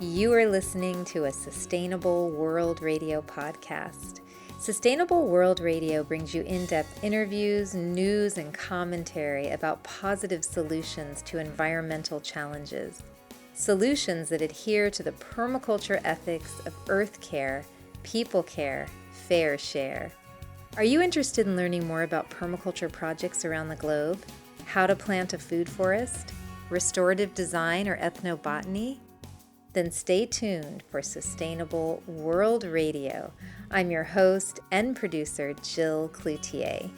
You are listening to a Sustainable World Radio podcast. Sustainable World Radio brings you in-depth interviews, news, and commentary about positive solutions to environmental challenges. Solutions that adhere to the permaculture ethics of earth care, people care, fair share. Are you interested in learning more about permaculture projects around the globe? How to plant a food forest? Restorative design or ethnobotany? Then stay tuned for Sustainable World Radio. I'm your host and producer, Jill Cloutier.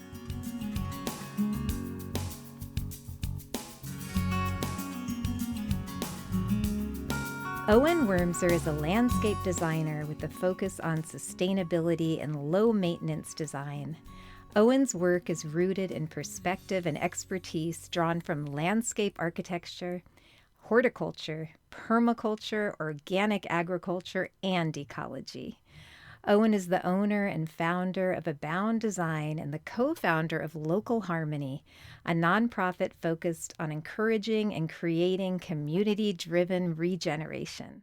Owen Wormser is a landscape designer with a focus on sustainability and low-maintenance design. Owen's work is rooted in perspective and expertise drawn from landscape architecture, horticulture, permaculture, organic agriculture, and ecology. Owen is the owner and founder of Abound Design and the co-founder of Local Harmony, a nonprofit focused on encouraging and creating community-driven regeneration.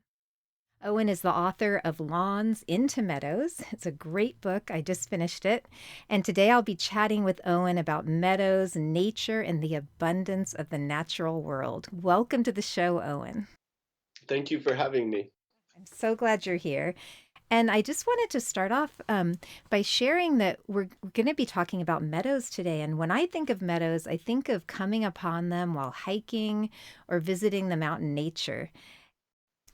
Owen is the author of Lawns into Meadows. It's a great book. I just finished it. And today I'll be chatting with Owen about meadows, nature, and the abundance of the natural world. Welcome to the show, Owen. Thank you for having me. I'm so glad you're here. And I just wanted to start off by sharing that we're going to be talking about meadows today. And when I think of meadows, I think of coming upon them while hiking or visiting the mountain nature.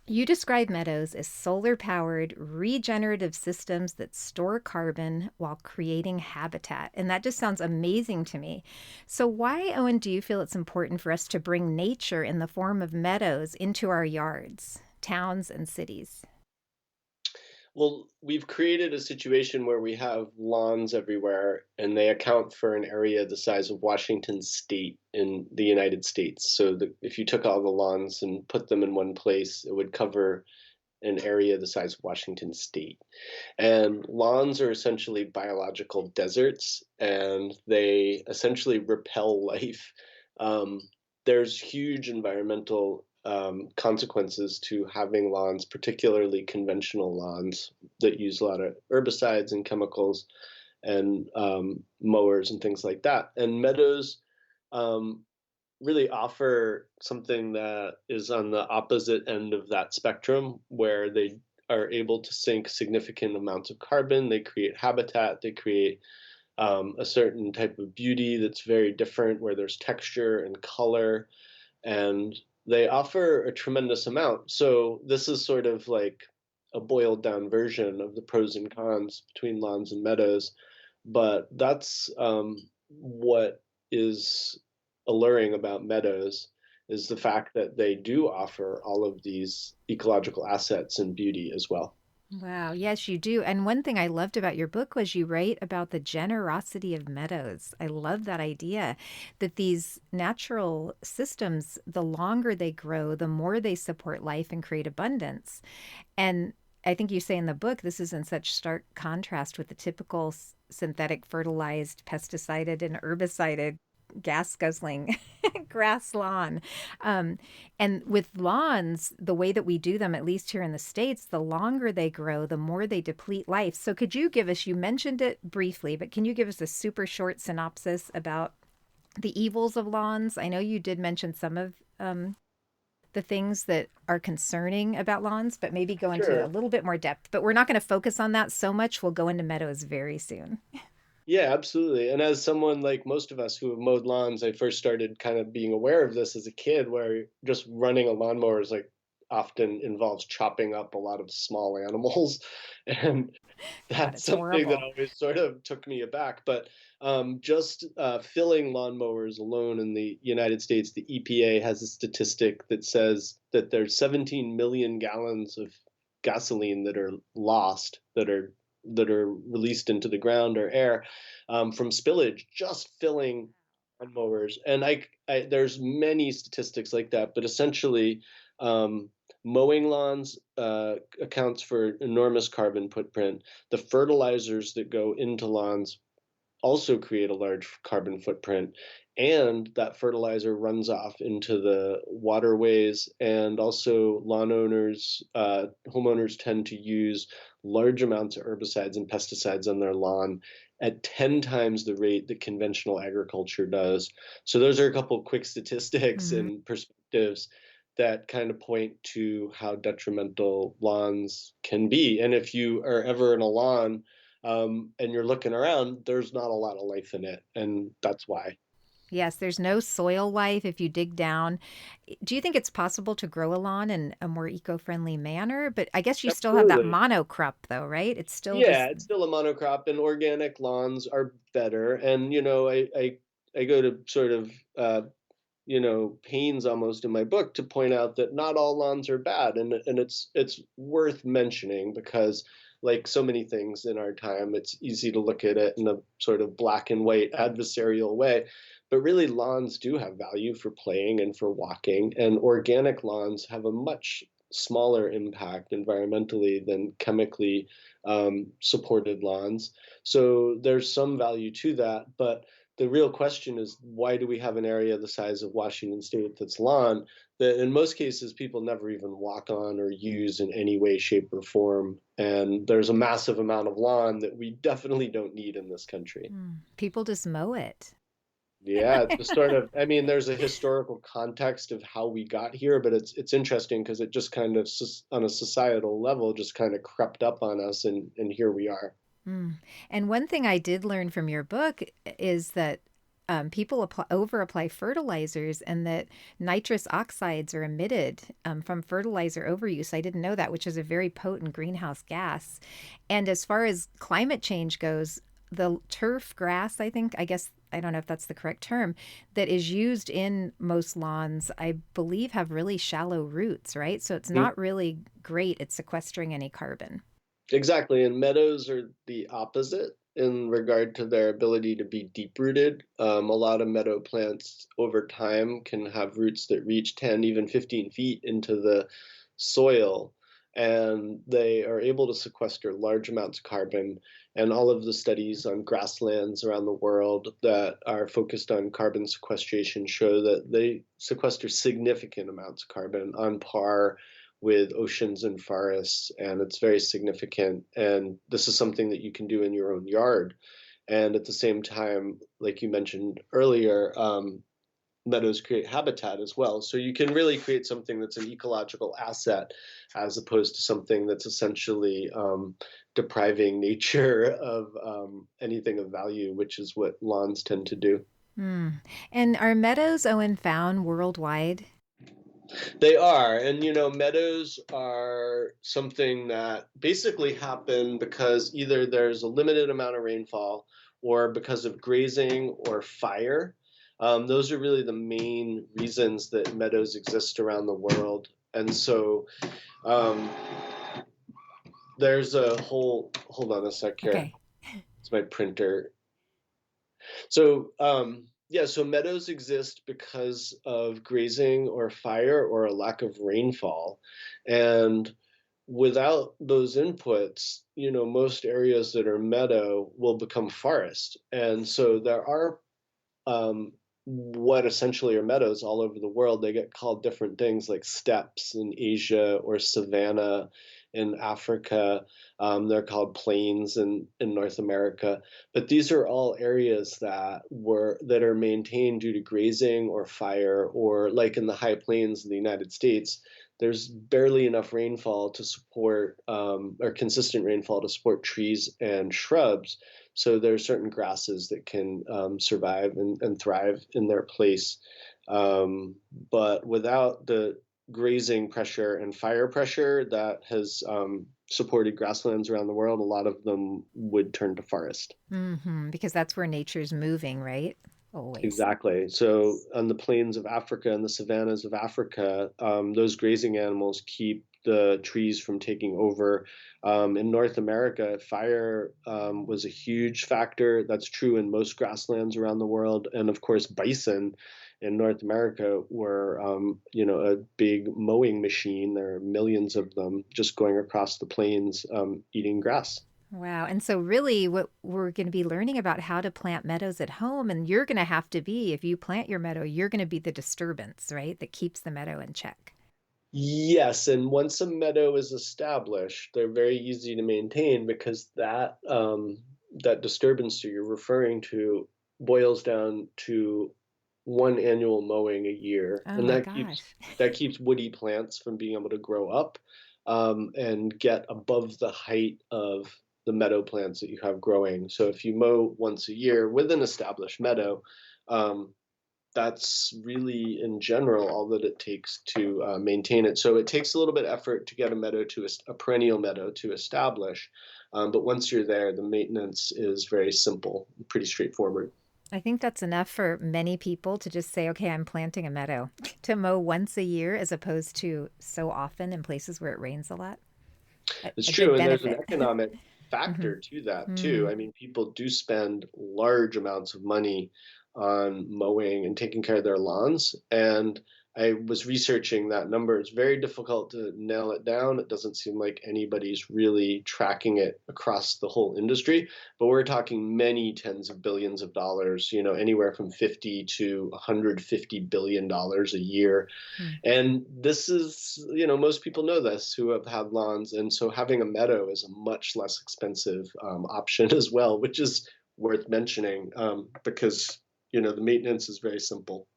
You describe meadows as solar-powered, regenerative systems that store carbon while creating habitat. And that just sounds amazing to me. So why, Owen, do you feel it's important for us to bring nature in the form of meadows into our yards, towns, and cities? Well, we've created a situation where we have lawns everywhere, and they account for an area the size of Washington State in the United States. So if you took all the lawns and put them in one place, it would cover an area the size of Washington State. And lawns are essentially biological deserts, and they essentially repel life. There's huge environmental consequences to having lawns, particularly conventional lawns that use a lot of herbicides and chemicals and mowers and things like that. And meadows really offer something that is on the opposite end of that spectrum, where they are able to sink significant amounts of carbon. They create habitat, they create a certain type of beauty that's very different, where there's texture and color, and they offer a tremendous amount. So this is sort of like a boiled down version of the pros and cons between lawns and meadows. But that's what is alluring about meadows, is the fact that they do offer all of these ecological assets and beauty as well. Wow, yes, you do. And one thing I loved about your book was you write about the generosity of meadows. I love that idea that these natural systems, the longer they grow, the more they support life and create abundance. And I think you say in the book, this is in such stark contrast with the typical synthetic fertilized, pesticided, and herbicided gas guzzling grass lawn. And with lawns, the way that we do them, at least here in the States, the longer they grow, the more they deplete life. So could you give us, you mentioned it briefly, but can you give us a super short synopsis about the evils of lawns? I know you did mention some of the things that are concerning about lawns, but maybe go into a Sure. little bit more depth. But we're not going to focus on that so much. We'll go into meadows very soon. Yeah, absolutely. And as someone like most of us who have mowed lawns, I first started kind of being aware of this as a kid, where just running a lawnmower is like often involves chopping up a lot of small animals. And God, that's it's something that horrible. always sort of took me aback. But just filling lawnmowers alone in the United States, the EPA has a statistic that says that there's 17 million gallons of gasoline that are lost, that are released into the ground or air from spillage, just filling lawnmowers. And there's many statistics like that, but essentially, mowing lawns accounts for enormous carbon footprint. The fertilizers that go into lawns also create a large carbon footprint, and that fertilizer runs off into the waterways. And also, homeowners tend to use large amounts of herbicides and pesticides on their lawn at 10 times the rate that conventional agriculture does. So those are a couple quick statistics Mm. and perspectives that kind of point to how detrimental lawns can be. And if you are ever in a lawn, and you're looking around, there's not a lot of life in it, and that's why. Yes, there's no soil life if you dig down. Do you think it's possible to grow a lawn in a more eco-friendly manner? But I guess you still have that Absolutely. monocrop though, right? It's still Yeah, just it's still a monocrop, and organic lawns are better. And I go to sort of pains almost in my book to point out that not all lawns are bad, and it's worth mentioning because, like so many things in our time, it's easy to look at it in a sort of black and white adversarial way. But really, lawns do have value for playing and for walking, and organic lawns have a much smaller impact environmentally than chemically supported lawns. So there's some value to that, but the real question is, why do we have an area the size of Washington State that's lawn that in most cases people never even walk on or use in any way, shape, or form? And there's a massive amount of lawn that we definitely don't need in this country. people just mow it. Yeah, it's just sort of, I mean, there's a historical context of how we got here, but it's interesting because it just kind of on a societal level just kind of crept up on us, and here we are. Mm. And one thing I did learn from your book is that people over apply fertilizers and that nitrous oxides are emitted from fertilizer overuse. I didn't know that, which is a very potent greenhouse gas. And as far as climate change goes, the turf grass, I guess, I don't know if that's the correct term, that is used in most lawns, I believe have really shallow roots, right? So it's not really great at sequestering any carbon. Exactly, and meadows are the opposite in regard to their ability to be deep rooted. A lot of meadow plants over time can have roots that reach 10, even 15 feet into the soil, and they are able to sequester large amounts of carbon. And all of the studies on grasslands around the world that are focused on carbon sequestration show that they sequester significant amounts of carbon on par with oceans and forests, and it's very significant. And this is something that you can do in your own yard. And at the same time, like you mentioned earlier, meadows create habitat as well. So you can really create something that's an ecological asset as opposed to something that's essentially depriving nature of anything of value, which is what lawns tend to do. Hmm. And are meadows, Owen, found worldwide? They are. And, meadows are something that basically happen because either there's a limited amount of rainfall or because of grazing or fire. Those are really the main reasons that meadows exist around the world. And so um, there's a hold on a sec here. Okay. It's my printer. So, yeah, so meadows exist because of grazing or fire or a lack of rainfall. And without those inputs, most areas that are meadow will become forest. And so there are what essentially are meadows all over the world. They get called different things like steppes in Asia or savanna in Africa. They're called plains in North America. But these are all areas that are maintained due to grazing or fire, or like in the high plains in the United States, there's barely enough rainfall to support or consistent rainfall to support trees and shrubs. So there are certain grasses that can survive and thrive in their place. But without the grazing pressure and fire pressure that has supported grasslands around the world, a lot of them would turn to forest. Because that's where nature's moving, right? Always. Exactly. So on the plains of Africa and the savannas of Africa, those grazing animals keep the trees from taking over. In North America, fire was a huge factor. That's true in most grasslands around the world. And of course, bison in North America were, a big mowing machine. There are millions of them just going across the plains eating grass. Wow. And so, really, what we're going to be learning about how to plant meadows at home, and you're going to have to be, if you plant your meadow, you're going to be the disturbance, right? That keeps the meadow in check. Yes, and once a meadow is established, they're very easy to maintain because that disturbance that you're referring to boils down to one annual mowing a year, Oh and my that keeps gosh. that keeps woody plants from being able to grow up and get above the height of the meadow plants that you have growing. So if you mow once a year with an established meadow, um, that's really in general all that it takes to maintain it. So it takes a little bit of effort to get a meadow to a perennial meadow to establish, but once you're there, the maintenance is very simple, pretty straightforward. I think that's enough for many people to just say, okay, I'm planting a meadow, to mow once a year as opposed to so often in places where it rains a lot. It's A true, good and there's an benefit. economic Hmm. factor to that too. Mm. I mean, people do spend large amounts of money on mowing and taking care of their lawns, and I was researching that number. It's very difficult to nail it down. It doesn't seem like anybody's really tracking it across the whole industry, but we're talking many tens of billions of dollars, anywhere from 50 to 150 billion dollars a year. Mm. And this is, most people know this who have had lawns. And so having a meadow is a much less expensive option as well, which is worth mentioning because, the maintenance is very simple.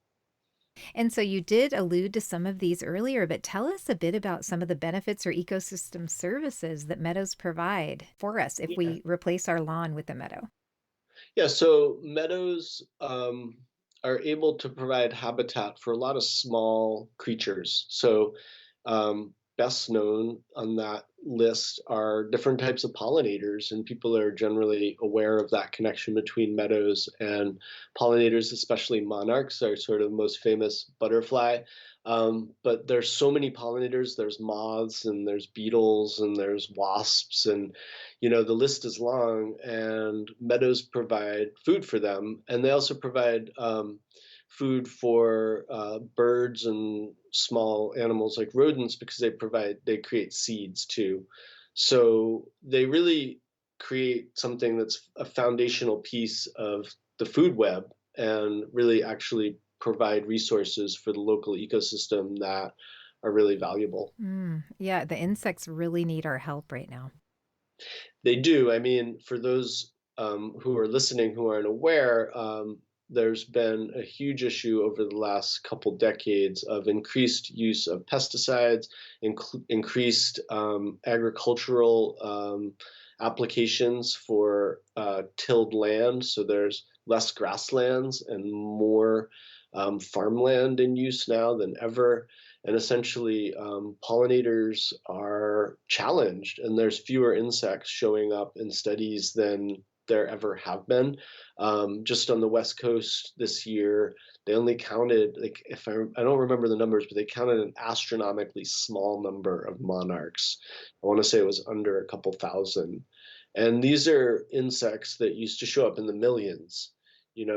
And so you did allude to some of these earlier, but tell us a bit about some of the benefits or ecosystem services that meadows provide for us if Yeah. we replace our lawn with a meadow. Yeah. So meadows are able to provide habitat for a lot of small creatures. So best known on that list are different types of pollinators, and people are generally aware of that connection between meadows and pollinators, especially monarchs, are sort of the most famous butterfly. But there's so many pollinators. There's moths, and there's beetles, and there's wasps, and the list is long. And meadows provide food for them, and they also provide food for birds and small animals like rodents because they create seeds too. So they really create something that's a foundational piece of the food web and really actually provide resources for the local ecosystem that are really valuable. Mm, yeah, the insects really need our help right now. They do. I mean, for those who are listening who aren't aware, there's been a huge issue over the last couple decades of increased use of pesticides, increased agricultural applications for tilled land. So there's less grasslands and more farmland in use now than ever. And essentially, pollinators are challenged, and there's fewer insects showing up in studies than there ever have been. Just on the West Coast this year, they only counted, like, if I don't remember the numbers, but they counted an astronomically small number of monarchs. I want to say it was under a couple thousand. And these are insects that used to show up in the millions,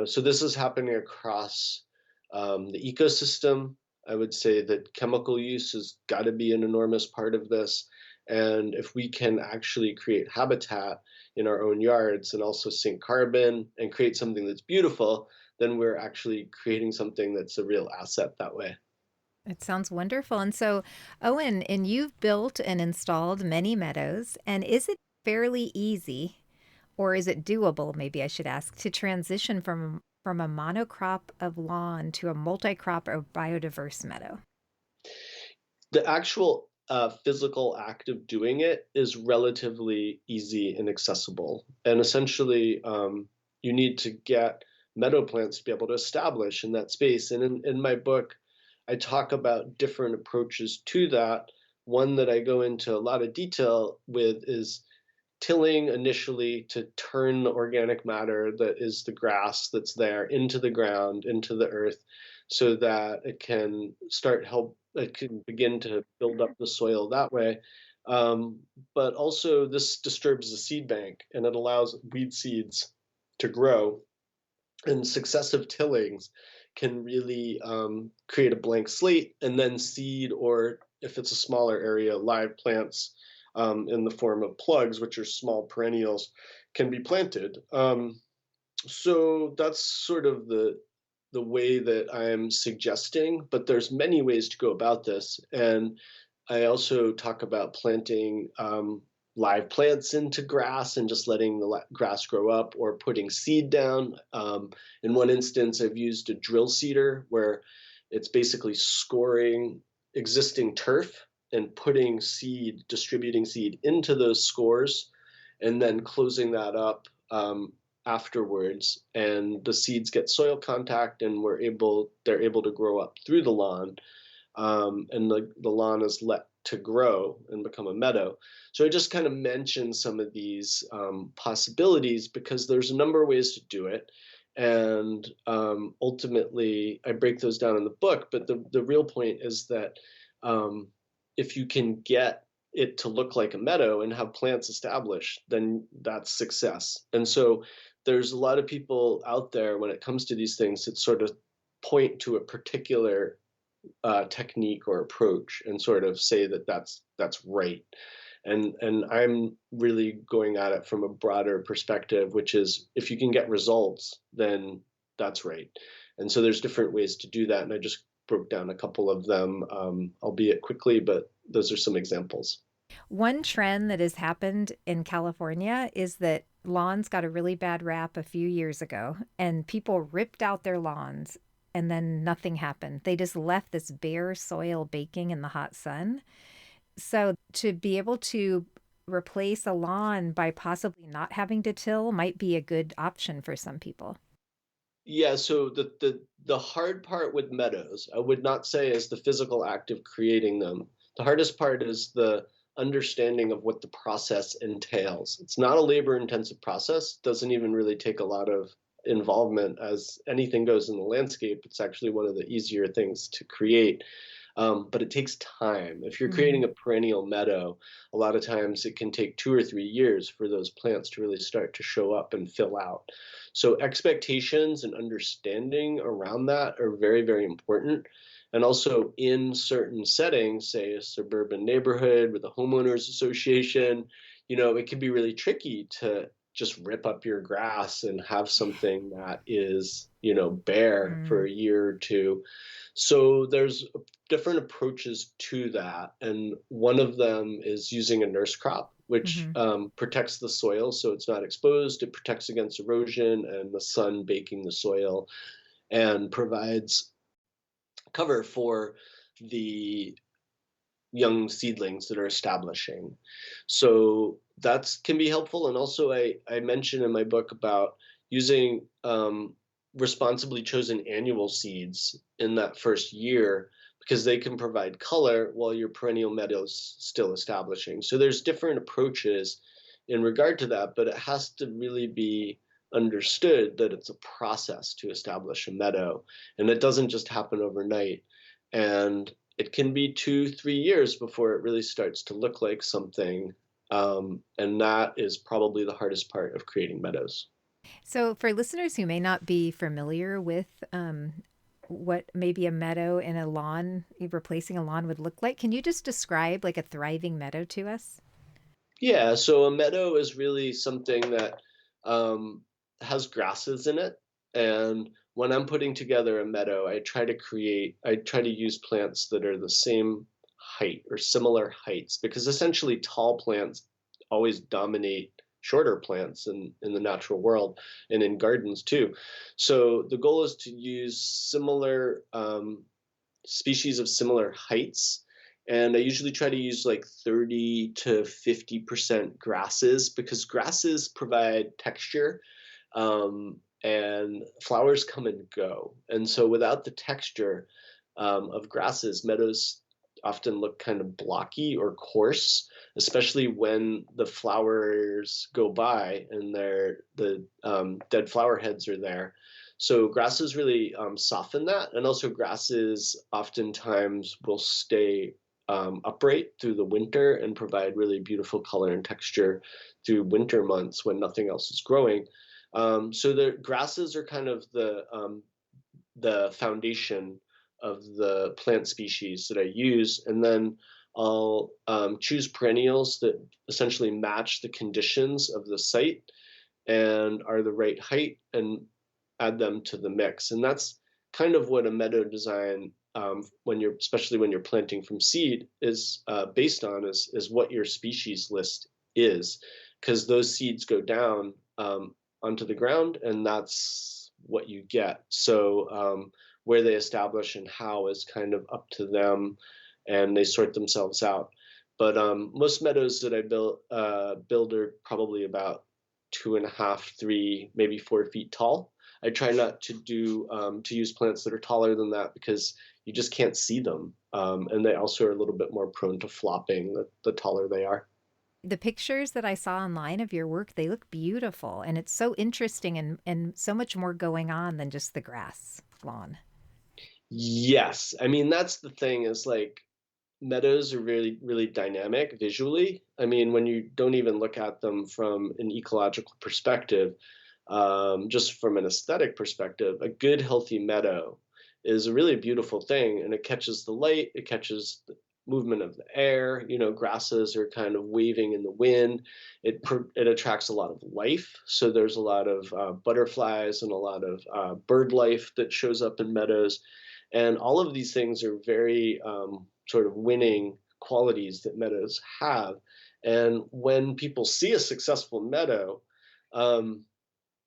so this is happening across the ecosystem. I would say that chemical use has got to be an enormous part of this. And if we can actually create habitat in our own yards and also sink carbon and create something that's beautiful, then we're actually creating something that's a real asset that way. It sounds wonderful. And so, Owen, and you've built and installed many meadows, and is it fairly easy, or is it doable, maybe I should ask, to transition from a monocrop of lawn to a multi-crop or biodiverse meadow? The actual physical act of doing it is relatively easy and accessible. And essentially, you need to get meadow plants to be able to establish in that space. And in my book, I talk about different approaches to that. One that I go into a lot of detail with is tilling initially to turn the organic matter that is the grass that's there into the ground, into the earth, so that it can begin to build up the soil that way. But also, this disturbs the seed bank and it allows weed seeds to grow. And successive tillings can really create a blank slate, and then seed, or if it's a smaller area, live plants in the form of plugs, which are small perennials, can be planted. So that's sort of the way that I'm suggesting, but there's many ways to go about this. And I also talk about planting live plants into grass and just letting the grass grow up, or putting seed down. In one instance, I've used a drill seeder where it's basically scoring existing turf and putting seed, distributing seed into those scores, and then closing that up afterwards, and the seeds get soil contact, and they're able to grow up through the lawn, and the lawn is let to grow and become a meadow. So I just kind of mentioned some of these possibilities because there's a number of ways to do it. And ultimately, I break those down in the book. But the real point is that um, if you can get it to look like a meadow and have plants established, then that's success. And so there's a lot of people out there when it comes to these things that sort of point to a particular technique or approach and sort of say that that's right. And I'm really going at it from a broader perspective, which is if you can get results, then that's right. And so there's different ways to do that, and I just broke down a couple of them, albeit quickly, but those are some examples. One trend that has happened in California is that lawns got a really bad rap a few years ago, and people ripped out their lawns and then nothing happened. They just left this bare soil baking in the hot sun. So to be able to replace a lawn by possibly not having to till might be a good option for some people. Yeah, so the hard part with meadows, I would not say is the physical act of creating them. The hardest part is the understanding of what the process entails. It's not a labor-intensive process, doesn't even really take a lot of involvement as anything goes in the landscape. It's actually one of the easier things to create. But it takes time. If you're creating Mm. a perennial meadow, a lot of times it can take 2 or 3 years for those plants to really start to show up and fill out. So expectations and understanding around that are very, very important. And also in certain settings, say a suburban neighborhood with a homeowners association, it can be really tricky to just rip up your grass and have something that is, bare for Mm. a year or two. So there's different approaches to that. And one of them is using a nurse crop, which Hmm. protects the soil so it's not exposed. It protects against erosion and the sun baking the soil, and provides cover for the young seedlings that are establishing. So that can be helpful. And also, I mention in my book about using responsibly chosen annual seeds in that first year because they can provide color while your perennial meadow's still establishing. So there's different approaches in regard to that, but it has to really be understood that it's a process to establish a meadow, and it doesn't just happen overnight. And it can be 2, 3 years before it really starts to look like something. And that is probably the hardest part of creating meadows. So, for listeners who may not be familiar with what maybe a meadow in a lawn, replacing a lawn would look like, can you just describe like a thriving meadow to us? Yeah, so a meadow is really something that um, has grasses in it. And when I'm putting together a meadow, I try to use plants that are the same height or similar heights, because essentially tall plants always dominate shorter plants in the natural world and in gardens too. So the goal is to use similar species of similar heights. And I usually try to use like 30 to 50% grasses, because grasses provide texture, and flowers come and go. And so without the texture of grasses, meadows often look kind of blocky or coarse, especially when the flowers go by and the dead flower heads are there. So grasses really soften that, and also grasses oftentimes will stay upright through the winter and provide really beautiful color and texture through winter months when nothing else is growing. So the grasses are kind of the foundation of the plant species that I use, and then I'll choose perennials that essentially match the conditions of the site and are the right height and add them to the mix. And that's kind of what a meadow design, when you're especially when you're planting from seed, is based on is what your species list is, because those seeds go down onto the ground, and that's what you get. So where they establish and how is kind of up to them, and they sort themselves out. But most meadows that I build are probably about 2.5, 3, maybe 4 feet tall. I try not to use plants that are taller than that because you just can't see them, and they also are a little bit more prone to flopping the taller they are. The pictures that I saw online of your work, they look beautiful, and it's so interesting and so much more going on than just the grass lawn. Yes, I mean that's the thing is like meadows are really really dynamic visually. I mean when you don't even look at them from an ecological perspective, just from an aesthetic perspective, a good healthy meadow is a really beautiful thing, and it catches the light, it catches the movement of the air. You know, grasses are kind of waving in the wind. It attracts a lot of life, so there's a lot of butterflies and a lot of bird life that shows up in meadows, and all of these things are very sort of winning qualities that meadows have. And when people see a successful meadow, um,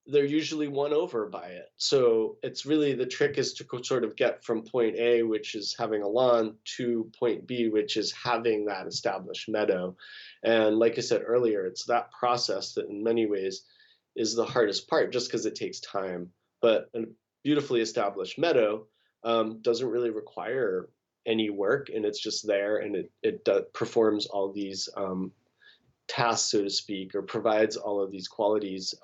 they're usually won over by it. So it's really the trick is to sort of get from point A, which is having a lawn, to point B, which is having that established meadow. And like I said earlier, it's that process that in many ways is the hardest part just because it takes time. But a beautifully established meadow doesn't really require any work, and it's just there, and it performs all these tasks, so to speak, or provides all of these qualities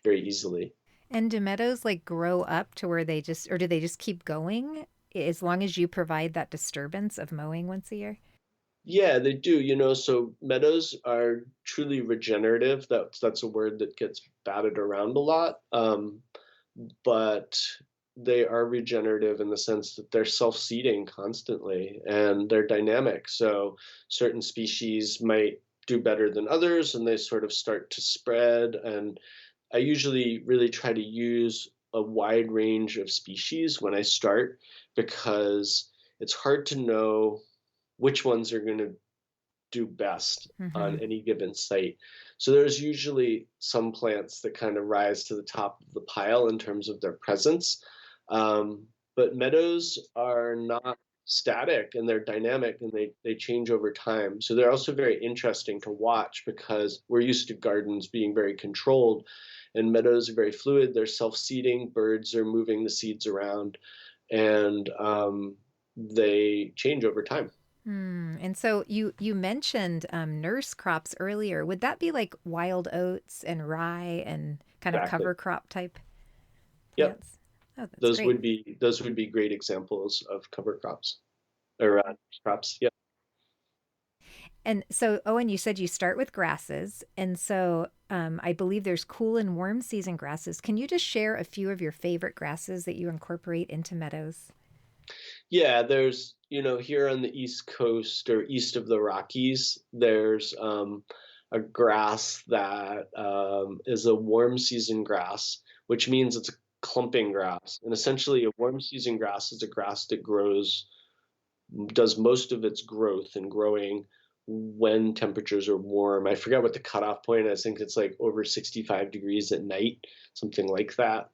very easily. And do meadows like grow up to where they just, or do they just keep going as long as you provide that disturbance of mowing once a year? Yeah, they do. You know, so meadows are truly regenerative. That's a word that gets batted around a lot, but they are regenerative in the sense that they're self-seeding constantly and they're dynamic. So certain species might do better than others, and they sort of start to spread. And I usually really try to use a wide range of species when I start because it's hard to know which ones are going to do best Mm-hmm. on any given site. So there's usually some plants that kind of rise to the top of the pile in terms of their presence. But meadows are not static, and they're dynamic, and they change over time. So they're also very interesting to watch because we're used to gardens being very controlled, and meadows are very fluid. They're self-seeding, birds are moving the seeds around, and they change over time. And so you mentioned nurse crops earlier. Would that be like wild oats and rye and kind of Exactly. cover crop type Yep. plants? Oh, that's Those great. would be those would be great examples of cover crops or crops. Yeah. And so, Owen, you said you start with grasses, and so I believe there's cool and warm season grasses. Can you just share a few of your favorite grasses that you incorporate into meadows? Yeah, there's, you know, here on the East Coast or east of the Rockies, there's a grass that is a warm season grass, which means it's a clumping grass. And essentially, a warm season grass is a grass that does most of its growth and growing when temperatures are warm. I forget what the cutoff point is. I think it's like over 65 degrees at night, something like that.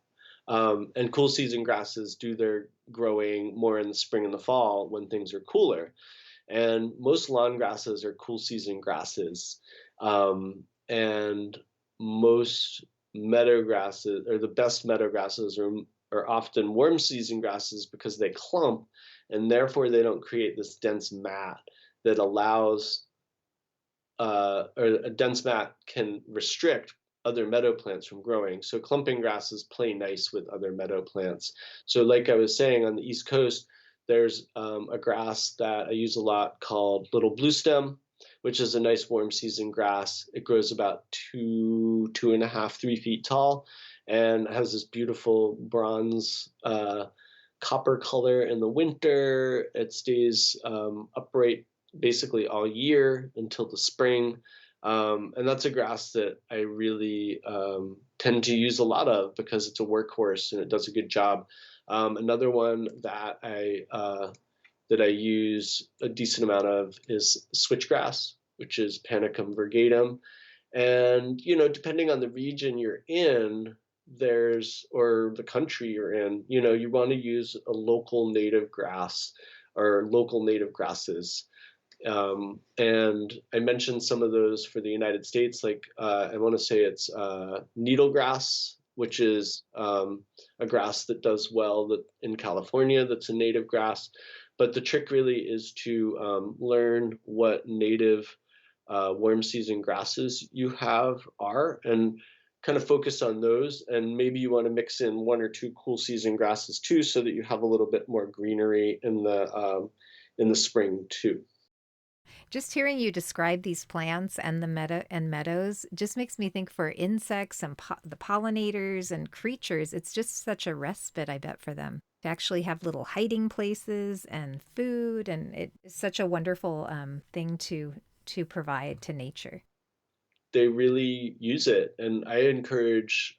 And cool season grasses do their growing more in the spring and the fall when things are cooler. And most lawn grasses are cool season grasses. And most meadow grasses, or the best meadow grasses, are often warm season grasses because they clump, and therefore they don't create this dense mat that allows, or a dense mat can restrict other meadow plants from growing. So clumping grasses play nice with other meadow plants. So like I was saying, on the East Coast, there's a grass that I use a lot called little bluestem, which is a nice warm season grass. It grows about 2.5, 3 feet tall, and has this beautiful bronze copper color in the winter. It stays upright basically all year until the spring. And that's a grass that I really tend to use a lot of because it's a workhorse and it does a good job. Another one that I use a decent amount of is switchgrass, which is Panicum virgatum. And depending on the region you're in, or the country you're in, you want to use a local native grass or local native grasses. And I mentioned some of those for the United States, like I want to say it's needlegrass, which is a grass that does well in California. That's a native grass, but the trick really is to learn what native warm season grasses you have are, and kind of focus on those. And maybe you want to mix in one or two cool season grasses too, so that you have a little bit more greenery in the spring too. Just hearing you describe these plants and the meadows just makes me think for insects and the pollinators and creatures, it's just such a respite, I bet, for them to actually have little hiding places and food, and it's such a wonderful thing to provide to nature. They really use it. And I encourage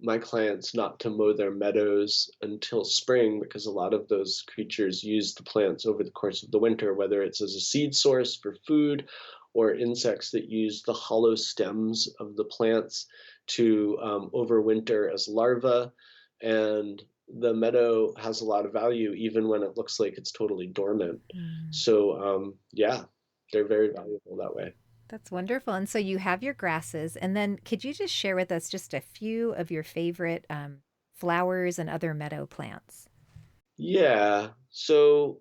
my clients not to mow their meadows until spring because a lot of those creatures use the plants over the course of the winter, whether it's as a seed source for food or insects that use the hollow stems of the plants to overwinter as larvae. And the meadow has a lot of value even when it looks like it's totally dormant. Mm. So, yeah, they're very valuable that way. That's wonderful. And so you have your grasses, and then could you just share with us just a few of your favorite flowers and other meadow plants? Yeah. So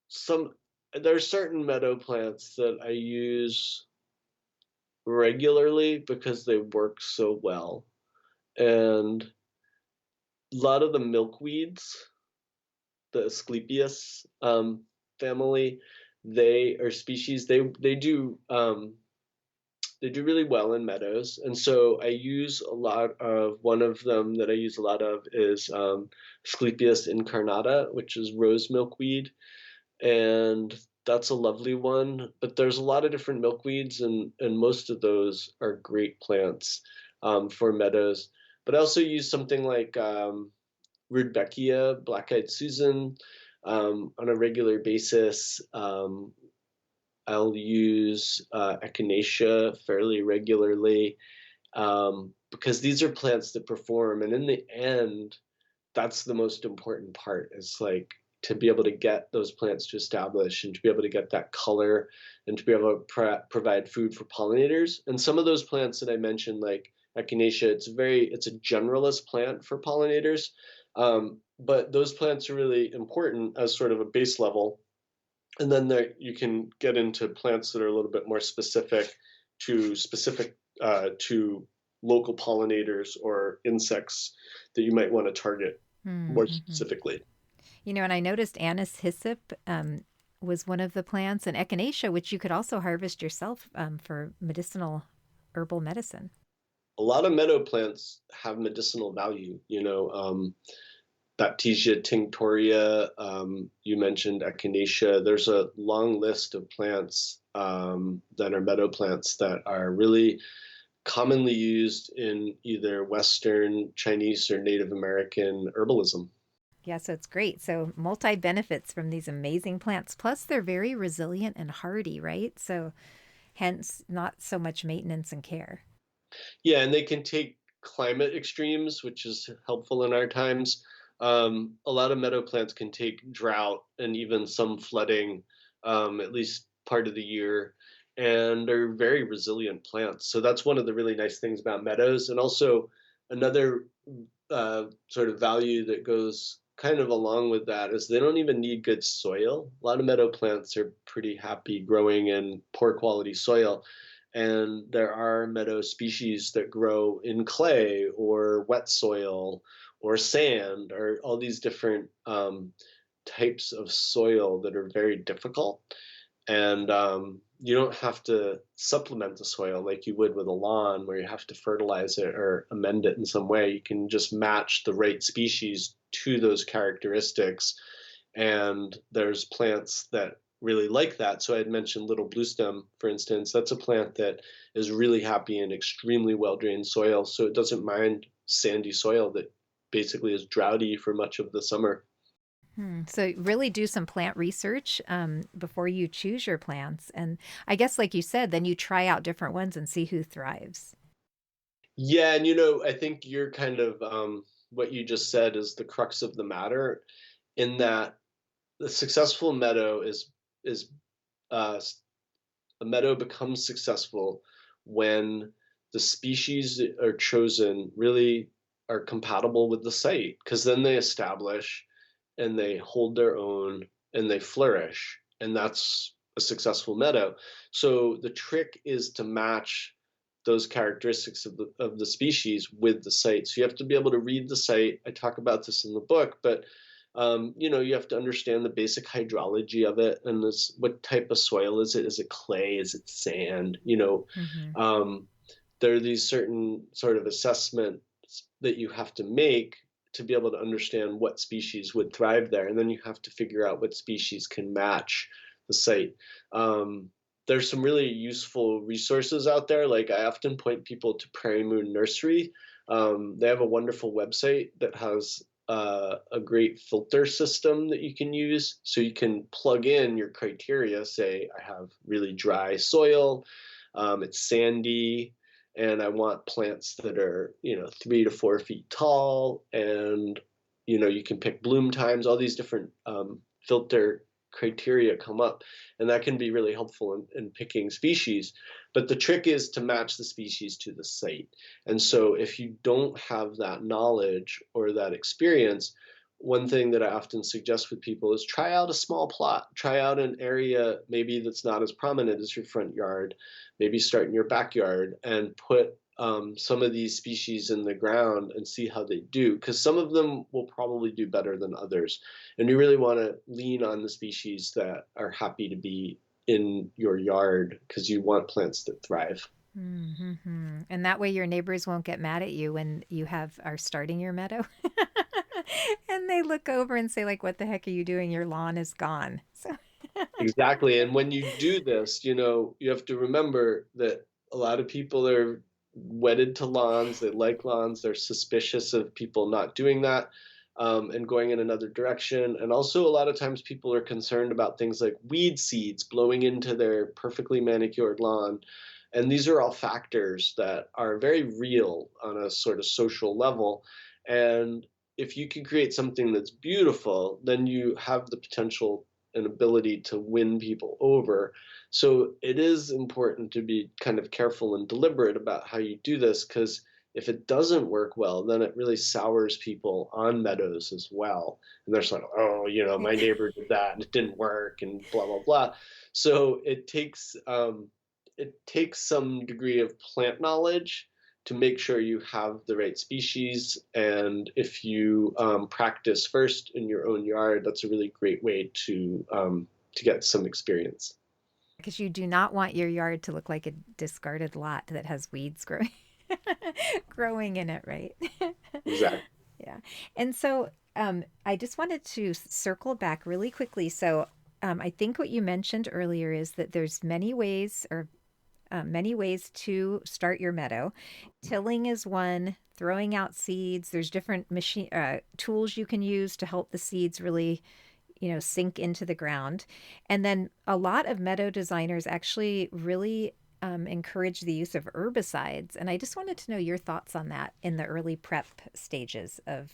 some there are certain meadow plants that I use regularly because they work so well. And a lot of the milkweeds, the Asclepias family, they are species, they do really well in meadows. And so I use a lot of one of them that I use a lot of is Asclepias incarnata, which is rose milkweed. And that's a lovely one. But there's a lot of different milkweeds, and most of those are great plants for meadows. But I also use something like Rudbeckia, black-eyed Susan, on a regular basis. I'll use Echinacea fairly regularly because these are plants that perform. And in the end, that's the most important part is like to be able to get those plants to establish and to be able to get that color and to be able to provide food for pollinators. And some of those plants that I mentioned, like Echinacea, it's a generalist plant for pollinators. But those plants are really important as sort of a base level. And then there you can get into plants that are a little bit more specific to local pollinators or insects that you might want to target more Mm-hmm. specifically. And I noticed anise hyssop was one of the plants, and echinacea, which you could also harvest yourself for medicinal herbal medicine. A lot of meadow plants have medicinal value. Baptisia tinctoria, you mentioned echinacea. There's a long list of plants that are meadow plants that are really commonly used in either Western, Chinese, or Native American herbalism. Yeah, so it's great. So multi benefits from these amazing plants. Plus, they're very resilient and hardy, right? So hence, not so much maintenance and care. Yeah, and they can take climate extremes, which is helpful in our times. A lot of meadow plants can take drought and even some flooding, at least part of the year, and they're very resilient plants. So that's one of the really nice things about meadows. And also, another sort of value that goes kind of along with that is they don't even need good soil. A lot of meadow plants are pretty happy growing in poor quality soil. And there are meadow species that grow in clay or wet soil or sand or all these different types of soil that are very difficult. And you don't have to supplement the soil like you would with a lawn where you have to fertilize it or amend it in some way. You can just match the right species to those characteristics. And there's plants that really like that. So I had mentioned little bluestem, for instance. That's a plant that is really happy in extremely well-drained soil, so it doesn't mind sandy soil that basically is droughty for much of the summer. So really do some plant research before you choose your plants. And I guess, like you said, then you try out different ones and see who thrives. Yeah, and I think you're kind of what you just said is the crux of the matter, in that the successful meadow is uh, a meadow becomes successful when the species that are chosen really are compatible with the site, because then they establish and they hold their own and they flourish, and that's a successful meadow. So the trick is to match those characteristics of the species with the site. So you have to be able to read the site. I talk about this in the book, but you have to understand the basic hydrology of it, and this, what type of soil is it? Is it clay? Is it sand? Hmm. Um, there are these certain sort of assessments that you have to make to be able to understand what species would thrive there, and then you have to figure out what species can match the site. Um, there's some really useful resources out there. Like, I often point people to Prairie Moon Nursery. They have a wonderful website that has a great filter system that you can use. So you can plug in your criteria. Say, I have really dry soil, it's sandy, and I want plants that are 3 to 4 feet tall, and you can pick bloom times. All these different filter criteria come up, and that can be really helpful in picking species. But the trick is to match the species to the site. And so if you don't have that knowledge or that experience, one thing that I often suggest with people is try out a small plot, try out an area maybe that's not as prominent as your front yard, maybe start in your backyard and put some of these species in the ground and see how they do, because some of them will probably do better than others. And you really want to lean on the species that are happy to be in your yard, because you want plants that thrive. And that way your neighbors won't get mad at you when you are starting your meadow. And they look over and say, like, what the heck are you doing? Your lawn is gone. So Exactly. And when you do this, you have to remember that a lot of people are wedded to lawns. They like lawns. They're suspicious of people not doing that, and going in another direction. And also, a lot of times people are concerned about things like weed seeds blowing into their perfectly manicured lawn. And these are all factors that are very real on a sort of social level. And if you can create something that's beautiful, then you have the potential and ability to win people over. So it is important to be kind of careful and deliberate about how you do this, because if it doesn't work well, then it really sours people on meadows as well. And they're sort of, oh, my neighbor did that and it didn't work and blah, blah, blah. So it takes some degree of plant knowledge to make sure you have the right species. And if you practice first in your own yard, that's a really great way to get some experience. because you do not want your yard to look like a discarded lot that has weeds growing growing in it, right? Exactly. Yeah. And so I just wanted to circle back really quickly. So I think what you mentioned earlier is that there's many ways to start your meadow. Tilling is one, throwing out seeds. There's different machine tools you can use to help the seeds really, sink into the ground. And then a lot of meadow designers actually really encourage the use of herbicides. And I just wanted to know your thoughts on that in the early prep stages of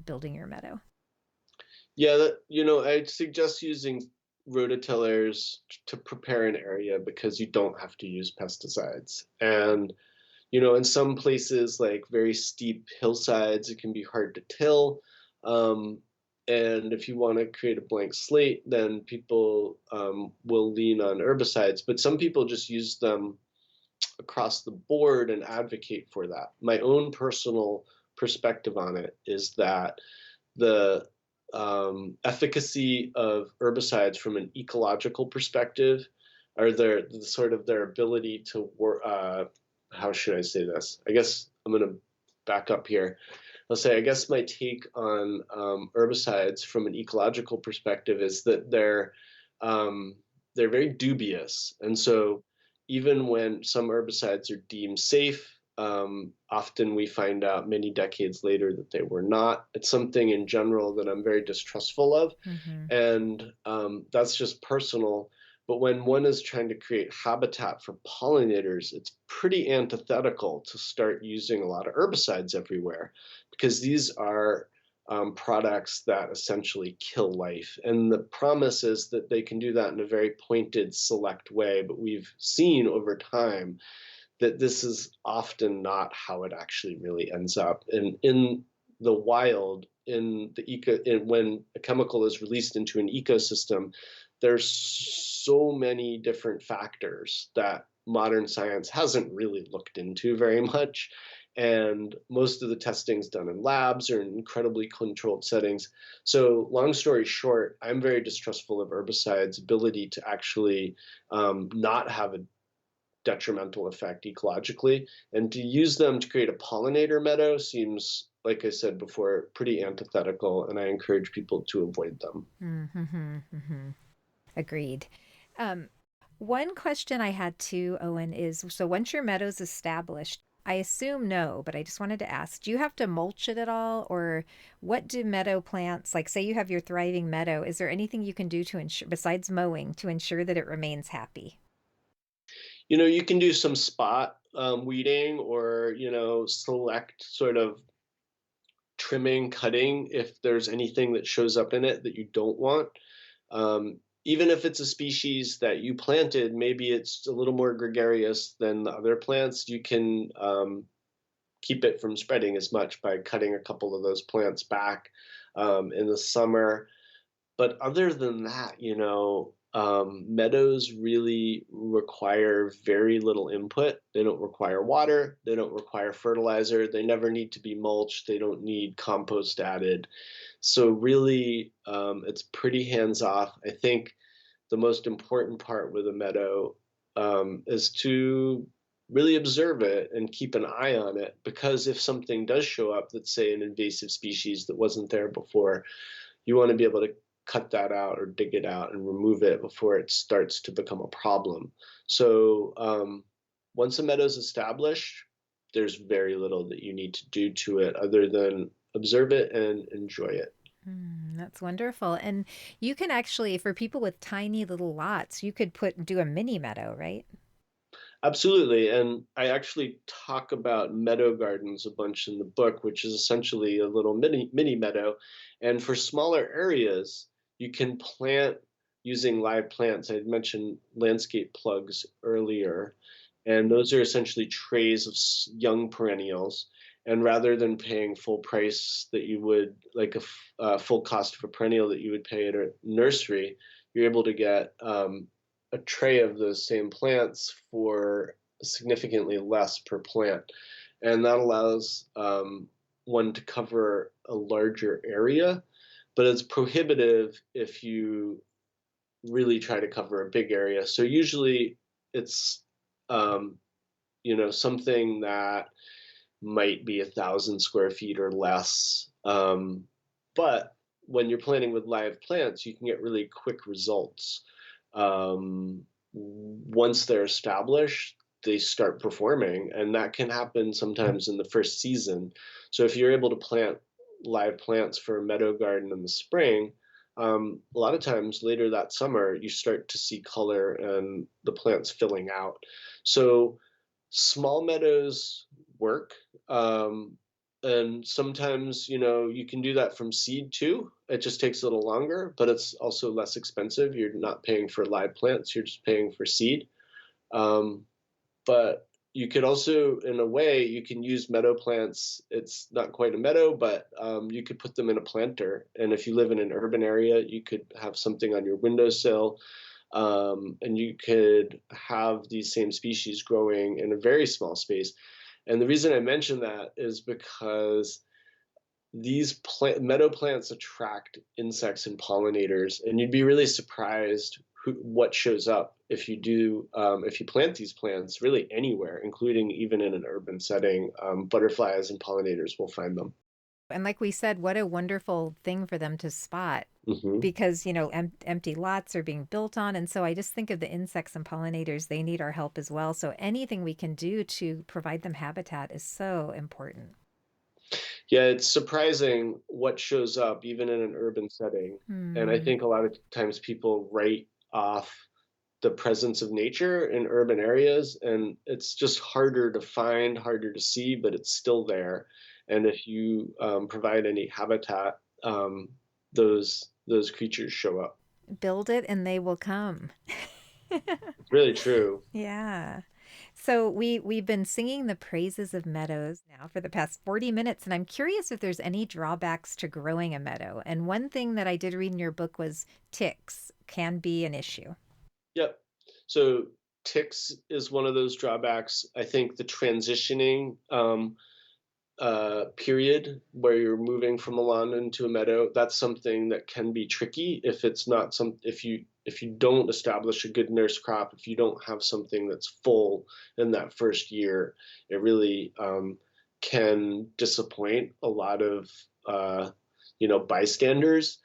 building your meadow. Yeah, I'd suggest using rototillers to prepare an area, because you don't have to use pesticides. And in some places, like very steep hillsides, it can be hard to till. Um, and if you want to create a blank slate, then people will lean on herbicides. But some people just use them across the board and advocate for that. My own personal perspective on it is that the efficacy of herbicides from an ecological perspective, or their ability to work. How should I say this? I guess I'm going to back up here. I'll say, I guess my take on herbicides from an ecological perspective is that they're they're very dubious. And so even when some herbicides are deemed safe, often we find out many decades later that they were not. It's something in general that I'm very distrustful of. Hmm. And that's just personal. But when one is trying to create habitat for pollinators, it's pretty antithetical to start using a lot of herbicides everywhere because these are products that essentially kill life. And the promise is that they can do that in a very pointed, select way. But we've seen over time that this is often not how it actually really ends up. And in the wild, when a chemical is released into an ecosystem, there's so many different factors that modern science hasn't really looked into very much. And most of the testing is done in labs or in incredibly controlled settings. So, long story short, I'm very distrustful of herbicides' ability to actually not have a detrimental effect ecologically. And to use them to create a pollinator meadow seems, like I said before, pretty antithetical, and I encourage people to avoid them. Hmm. Hmm. Agreed. Um, One question I had too, Owen, is so once your meadow's established, I assume no, but I just wanted to ask, do you have to mulch it at all? Or what do meadow plants, like say you have your thriving meadow, is there anything you can do to ensure, besides mowing, to ensure that it remains happy? You can do some spot weeding or, select sort of trimming, cutting if there's anything that shows up in it that you don't want. Even if it's a species that you planted, maybe it's a little more gregarious than the other plants, you can keep it from spreading as much by cutting a couple of those plants back in the summer. But other than that, meadows really require very little input. They don't require water. They don't require fertilizer. They never need to be mulched. They don't need compost added. So really, it's pretty hands off. I think the most important part with a meadow is to really observe it and keep an eye on it because if something does show up that's say an invasive species that wasn't there before, you want to be able to cut that out or dig it out and remove it before it starts to become a problem. So once a meadow is established, there's very little that you need to do to it other than observe it and enjoy it. That's wonderful. And you can actually, for people with tiny little lots, you could do a mini meadow, right? Absolutely. And I actually talk about meadow gardens a bunch in the book, which is essentially a little mini meadow. And for smaller areas, you can plant using live plants. I mentioned landscape plugs earlier, and those are essentially trays of young perennials. And rather than paying full price that you would, like full cost of a perennial that you would pay at a nursery, you're able to get a tray of those same plants for significantly less per plant. And that allows one to cover a larger area, but it's prohibitive if you really try to cover a big area. So usually it's, um, something that might be 1,000 square feet or less. But when you're planting with live plants, you can get really quick results. Once they're established, they start performing, and that can happen sometimes in the first season. So if you're able to plant live plants for a meadow garden in the spring, a lot of times later that summer, you start to see color and the plants filling out. So small meadows work. And sometimes, you can do that from seed too. It just takes a little longer, but it's also less expensive. You're not paying for live plants, you're just paying for seed. Um, but you could also, in a way, you can use meadow plants. It's not quite a meadow, but you could put them in a planter. And if you live in an urban area, you could have something on your windowsill, and you could have these same species growing in a very small space. And the reason I mention that is because meadow plants attract insects and pollinators, and you'd be really surprised what shows up if you plant these plants really anywhere, including even in an urban setting. Butterflies and pollinators will find them. And like we said, what a wonderful thing for them to spot Hmm. because, empty lots are being built on. And so I just think of the insects and pollinators, they need our help as well. So anything we can do to provide them habitat is so important. Yeah, it's surprising what shows up even in an urban setting. And I Hmm. think a lot of times people write off the presence of nature in urban areas, and it's just harder to find, harder to see, but it's still there. And if you provide any habitat, those creatures show up. Build it and they will come. It's really true. Yeah. So we've been singing the praises of meadows now for the past 40 minutes, and I'm curious if there's any drawbacks to growing a meadow. And one thing that I did read in your book was ticks can be an issue. Yep. So ticks is one of those drawbacks. I think the transitioning period where you're moving from a lawn into a meadow, that's something that can be tricky if it's not some if you don't establish a good nurse crop, if you don't have something that's full in that first year, it really can disappoint a lot of bystanders.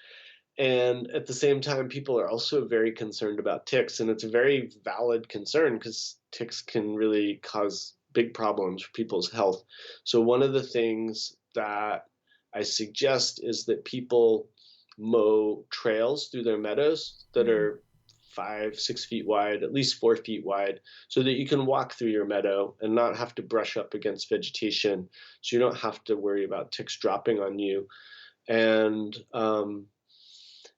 And at the same time, people are also very concerned about ticks, and it's a very valid concern because ticks can really cause big problems for people's health. So, one of the things that I suggest is that people mow trails through their meadows that Mm. are 5, 6 feet wide, at least 4 feet wide, so that you can walk through your meadow and not have to brush up against vegetation. So, you don't have to worry about ticks dropping on you. And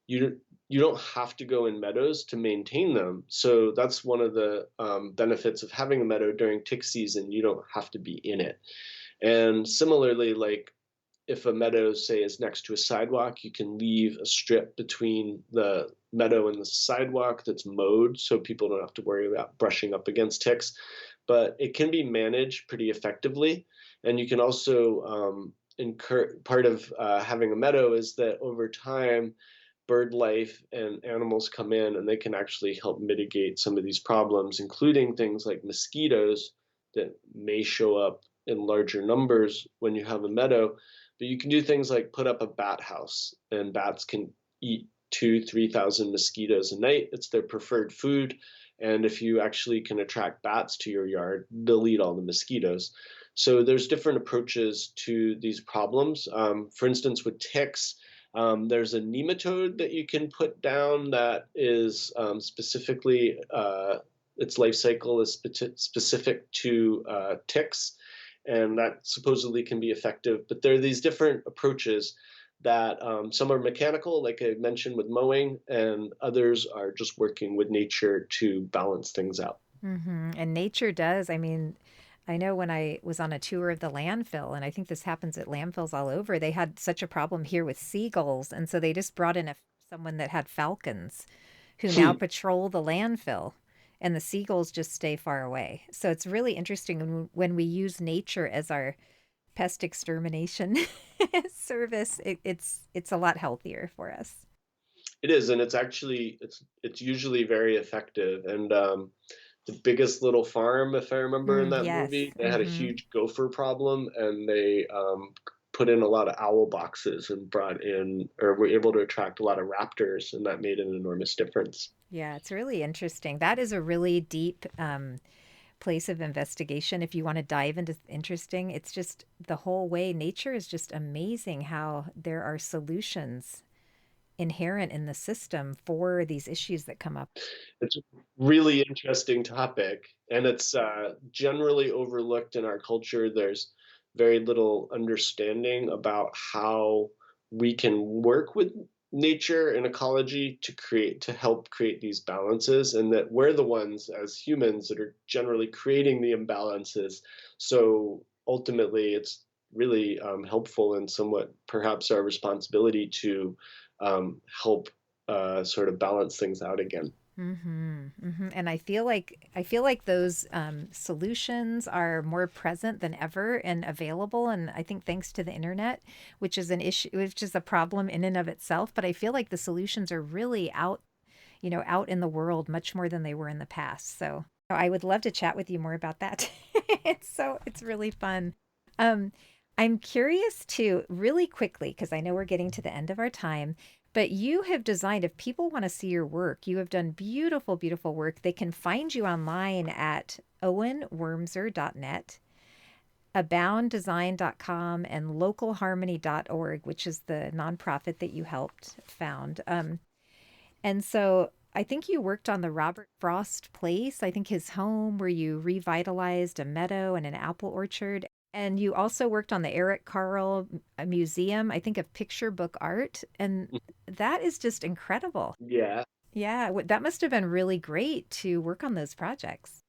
you you don't have to go in meadows to maintain them. So that's one of the benefits of having a meadow during tick season. You don't have to be in it. And similarly, like if a meadow, say, is next to a sidewalk, you can leave a strip between the meadow and the sidewalk that's mowed so people don't have to worry about brushing up against ticks. But it can be managed pretty effectively. And you can also incur part of having a meadow is that over time, bird life and animals come in and they can actually help mitigate some of these problems, including things like mosquitoes that may show up in larger numbers when you have a meadow. But you can do things like put up a bat house, and bats can eat 2, 3,000 mosquitoes a night. It's their preferred food. And if you actually can attract bats to your yard, they'll eat all the mosquitoes. So there's different approaches to these problems. For instance, with ticks, there's a nematode that you can put down that is specifically its life cycle is specific to ticks, and that supposedly can be effective. But there are these different approaches that some are mechanical, like I mentioned with mowing, and others are just working with nature to balance things out. And nature does. I mean, I know when I was on a tour of the landfill, and I think this happens at landfills all over, they had such a problem here with seagulls. And so they just brought in someone that had falcons who now patrol the landfill, and the seagulls just stay far away. So it's really interesting when we use nature as our pest extermination service, it's a lot healthier for us. It is, and it's usually very effective. And the Biggest Little Farm, if I remember in that Yes. movie, they had a huge gopher problem, and they put in a lot of owl boxes and brought in, or were able to attract a lot of raptors, and that made an enormous difference. Yeah, it's really interesting. That is a really deep place of investigation. If you want to dive into interesting, it's just the whole way nature is just amazing how there are solutions inherent in the system for these issues that come up. It's a really interesting topic, and it's generally overlooked in our culture. There's very little understanding about how we can work with nature and ecology to help create these balances, and that we're the ones as humans that are generally creating the imbalances. So ultimately, it's really helpful and somewhat perhaps our responsibility to help sort of balance things out again. And I feel like those solutions are more present than ever and available. And I think thanks to the internet, which is an issue, which is a problem in and of itself. But I feel like the solutions are really out in the world much more than they were in the past. So I would love to chat with you more about that. It's really fun. Um, I'm curious too, really quickly, because I know we're getting to the end of our time, but you have designed, if people want to see your work, you have done beautiful, beautiful work. They can find you online at owenwormser.net, abounddesign.com, and localharmony.org, which is the nonprofit that you helped found. And so I think you worked on the Robert Frost place, I think his home, where you revitalized a meadow and an apple orchard. And you also worked on the Eric Carle Museum, I think of picture book art. And that is just incredible. Yeah, Yeah, that must have been really great to work on those projects.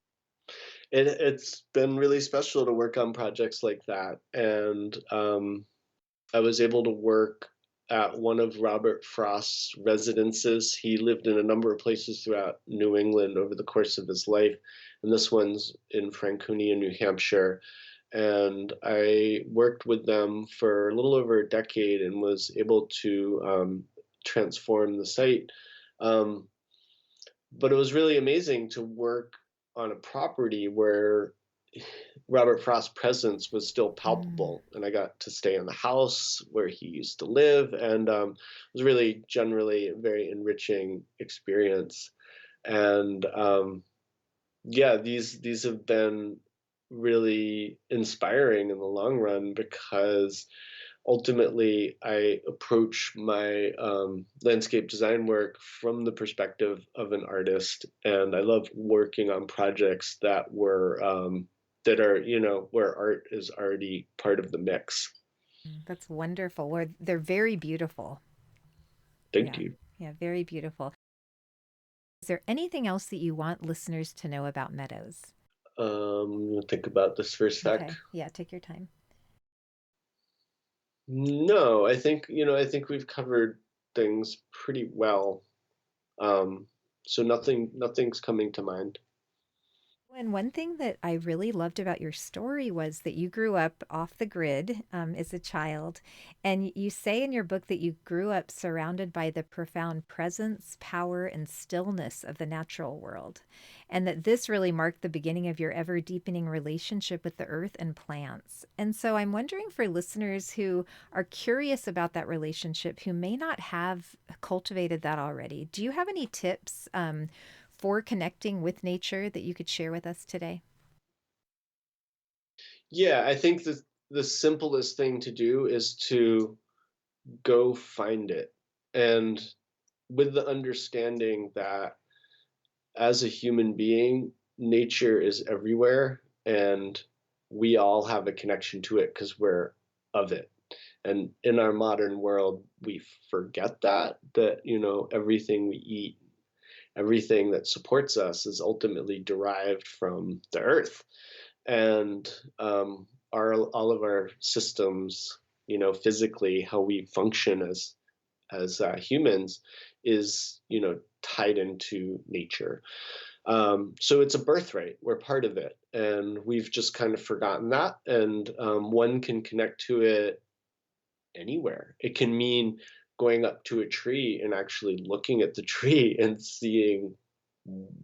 it's been really special to work on projects like that, and I was able to work at one of Robert Frost's residences. He lived in a number of places throughout New England over the course of his life, and this one's in Franconia, New Hampshire. And I worked with them for a little over a decade and was able to transform the site. Um, but it was really amazing to work on a property where Robert Frost's presence was still Mm, palpable, and I got to stay in the house where he used to live, and it was really generally a very enriching experience. And yeah, these have been really inspiring in the long run because ultimately I approach my landscape design work from the perspective of an artist, and I love working on projects that are, where art is already part of the mix. that's wonderful. They're very beautiful. Thank Yeah, you. yeah, very beautiful. Is there anything else that you want listeners to know about meadows? Think about this for a sec. Okay, yeah, take your time. No, I think we've covered things pretty well. Um, so nothing's coming to mind. And one thing that I really loved about your story was that you grew up off the grid as a child. And you say in your book that you grew up surrounded by the profound presence, power, and stillness of the natural world. And that this really marked the beginning of your ever deepening relationship with the earth and plants. And so I'm wondering for listeners who are curious about that relationship, who may not have cultivated that already, do you have any tips? For connecting with nature that you could share with us today? Yeah, I think the simplest thing to do is to go find it. And with the understanding that as a human being, nature is everywhere and we all have a connection to it because we're of it. And in our modern world, we forget that everything we eat, everything that supports us is ultimately derived from the earth. And all of our systems, physically, how we function as humans is tied into nature. So it's a birthright. We're part of it, and we've just kind of forgotten that. And one can connect to it anywhere. It can mean going up to a tree and actually looking at the tree and seeing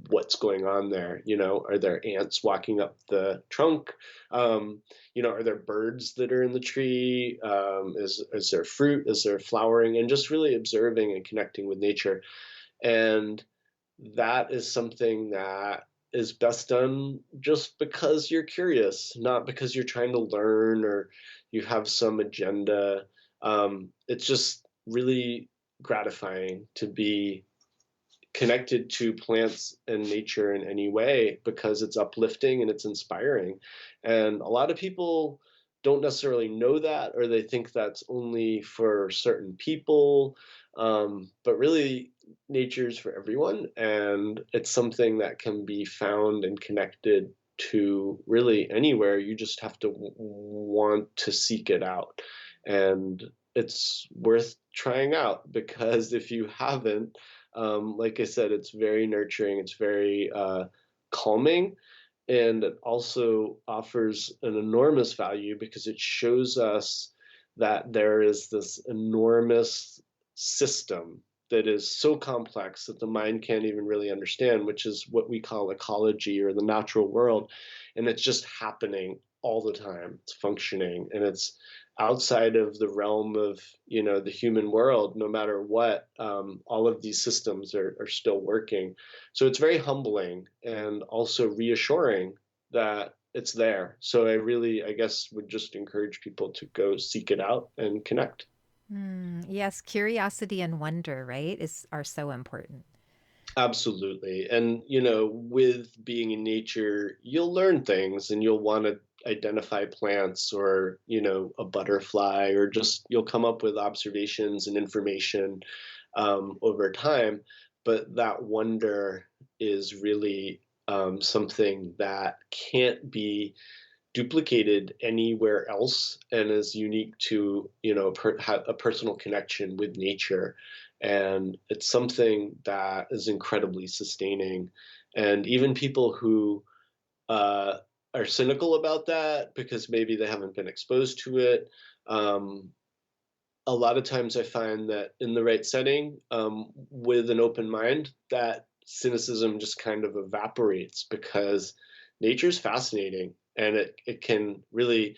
what's going on there. Are there ants walking up the trunk? Are there birds that are in the tree? Is there fruit? Is there flowering? And just really observing and connecting with nature. And that is something that is best done just because you're curious, not because you're trying to learn or you have some agenda. It's just really gratifying to be connected to plants and nature in any way because it's uplifting and it's inspiring. And a lot of people don't necessarily know that, or they think that's only for certain people. But really, nature's for everyone, and it's something that can be found and connected to really anywhere. You just have to want to seek it out. And it's worth trying out because if you haven't, like I said, it's very nurturing, it's very calming, and it also offers an enormous value because it shows us that there is this enormous system that is so complex that the mind can't even really understand, which is what we call ecology or the natural world. And it's just happening all the time. It's functioning, and it's outside of the realm of, the human world. No matter what, all of these systems are still working. So it's very humbling and also reassuring that it's there. So I guess, would just encourage people to go seek it out and connect. Yes, curiosity and wonder, right, are so important. Absolutely. And, with being in nature, you'll learn things and you'll want to identify plants or, a butterfly, or just you'll come up with observations and information over time. But that wonder is really something that can't be duplicated anywhere else and is unique to, a personal connection with nature. And it's something that is incredibly sustaining. And even people who uh, are cynical about that because maybe they haven't been exposed to it, um, a lot of times I find that in the right setting, with an open mind, that cynicism just kind of evaporates, because nature's fascinating, and it can really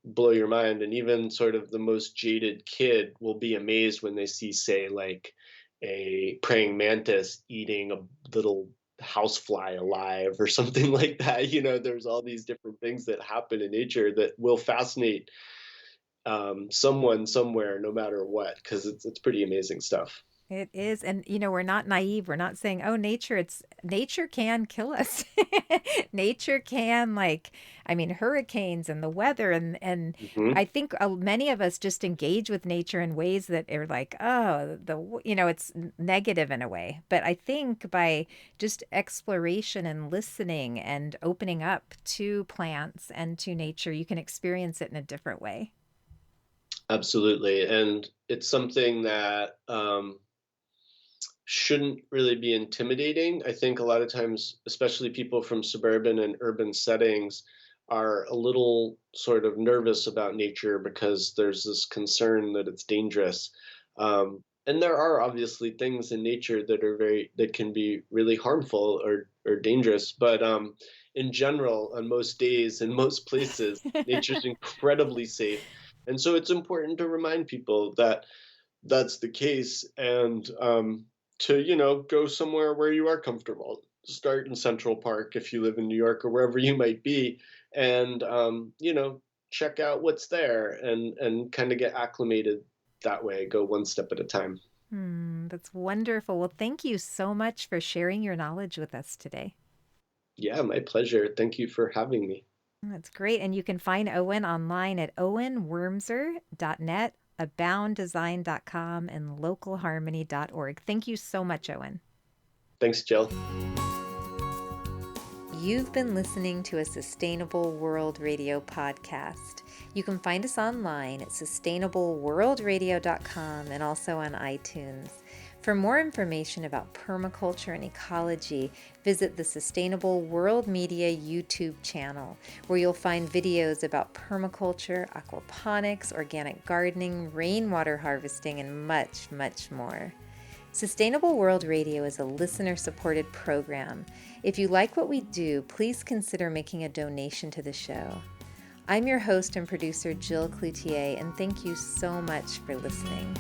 blow your mind. And even sort of the most jaded kid will be amazed when they see, say, like a praying mantis eating a little housefly alive or something like that. There's all these different things that happen in nature that will fascinate someone somewhere, no matter what, because it's pretty amazing stuff. It is. And, we're not naive. We're not saying, oh, nature can kill us. Nature can, like, I mean, hurricanes and the weather. And Hmm. I think many of us just engage with nature in ways that are like, oh, it's negative in a way. But I think by just exploration and listening and opening up to plants and to nature, you can experience it in a different way. Absolutely, and it's something that shouldn't really be intimidating. I think a lot of times, especially people from suburban and urban settings, are a little sort of nervous about nature because there's this concern that it's dangerous. And there are obviously things in nature that can be really harmful or dangerous, but in general, on most days and most places, nature's incredibly safe. And so it's important to remind people that that's the case, and to go somewhere where you are comfortable. Start in Central Park if you live in New York, or wherever you might be, and check out what's there, and kind of get acclimated that way. Go one step at a time. That's wonderful. Well, thank you so much for sharing your knowledge with us today. Yeah, my pleasure. Thank you for having me. That's great. And you can find Owen online at owenwormser.net, abounddesign.com, and localharmony.org. Thank you so much, Owen. Thanks, Jill. You've been listening to a Sustainable World Radio podcast. You can find us online at sustainableworldradio.com and also on iTunes. For more information about permaculture and ecology, visit the Sustainable World Media YouTube channel, where you'll find videos about permaculture, aquaponics, organic gardening, rainwater harvesting, and much, much more. Sustainable World Radio is a listener-supported program. If you like what we do, please consider making a donation to the show. I'm your host and producer, Jill Cloutier, and thank you so much for listening.